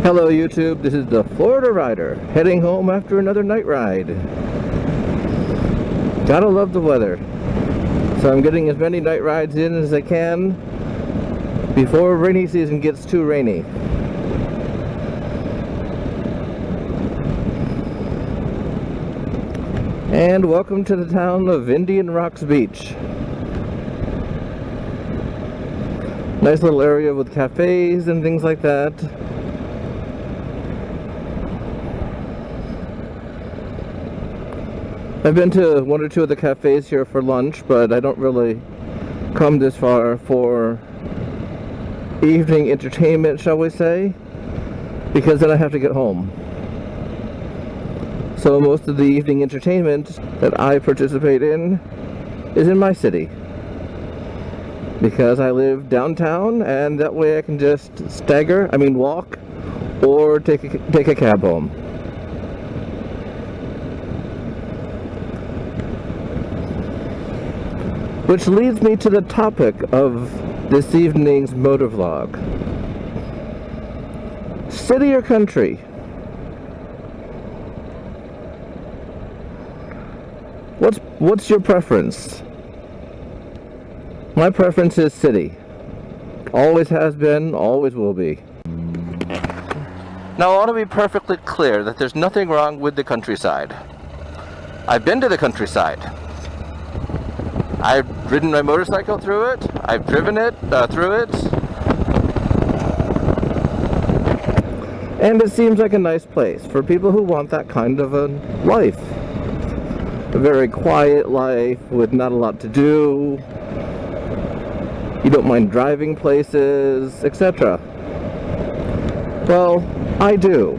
Hello YouTube, this is the Florida Rider, heading home after another night ride. Gotta love the weather. So I'm getting as many night rides in as I can before rainy season gets too rainy. And welcome to the town of Indian Rocks Beach. Nice little area with cafes and things like that. I've been to one or two of the cafes here for lunch, but I don't really come this far for evening entertainment, shall we say, because then I have to get home. So most of the evening entertainment that I participate in is in my city, because I live downtown, and that way I can just walk, or take a cab home. Which leads me to the topic of this evening's motor vlog. City or country? What's your preference? My preference is city. Always has been, always will be. Now I want to be perfectly clear that there's nothing wrong with the countryside. I've been to the countryside. I've ridden my motorcycle through it. I've driven it through it. And it seems like a nice place for people who want that kind of a life. A very quiet life with not a lot to do. You don't mind driving places, etc. Well, I do.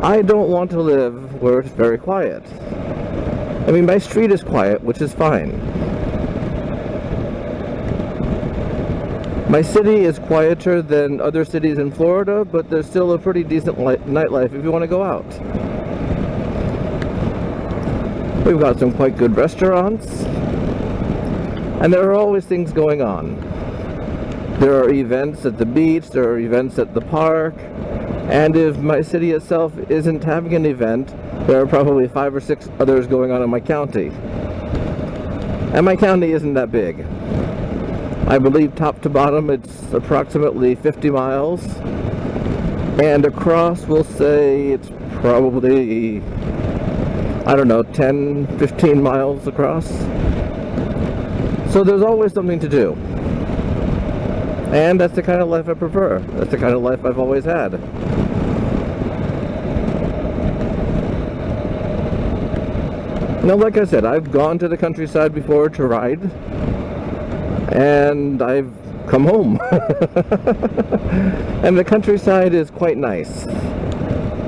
I don't want to live where it's very quiet. I mean, my street is quiet, which is fine. My city is quieter than other cities in Florida, but there's still a pretty decent nightlife if you want to go out. We've got some quite good restaurants, and there are always things going on. There are events at the beach, there are events at the park, and if my city itself isn't having an event, there are probably 5 or 6 others going on in my county. And my county isn't that big. I believe top to bottom it's approximately 50 miles. And across, we'll say it's probably, I don't know, 10, 15 miles across. So there's always something to do. And that's the kind of life I prefer. That's the kind of life I've always had. Now, like I said, I've gone to the countryside before to ride, and I've come home. And the countryside is quite nice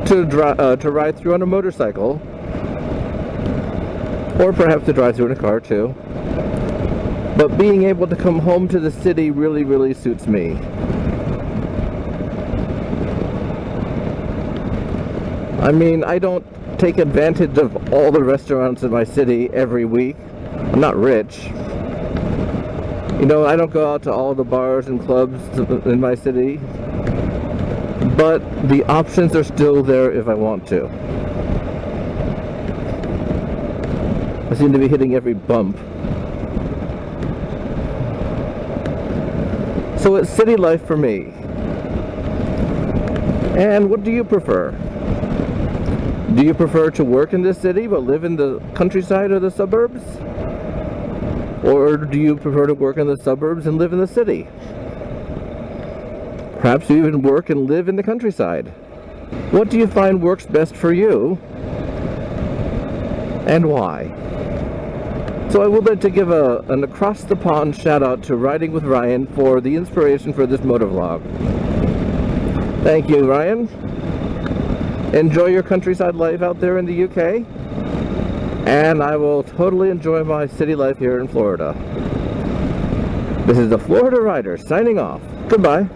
to ride through on a motorcycle, or perhaps to drive through in a car too. But being able to come home to the city really, really suits me. I mean, I don't take advantage of all the restaurants in my city every week. I'm not rich. You know, I don't go out to all the bars and clubs in my city. But the options are still there if I want to. I seem to be hitting every bump. So it's city life for me. And what do you prefer? Do you prefer to work in the city but live in the countryside or the suburbs? Or do you prefer to work in the suburbs and live in the city? Perhaps you even work and live in the countryside. What do you find works best for you? And why? So I would like to give an across the pond shout out to Riding with Ryan for the inspiration for this motovlog. Thank you, Ryan. Enjoy your countryside life out there in the UK, and I will totally enjoy my city life here in Florida. This is the Florida Rider signing off. Goodbye.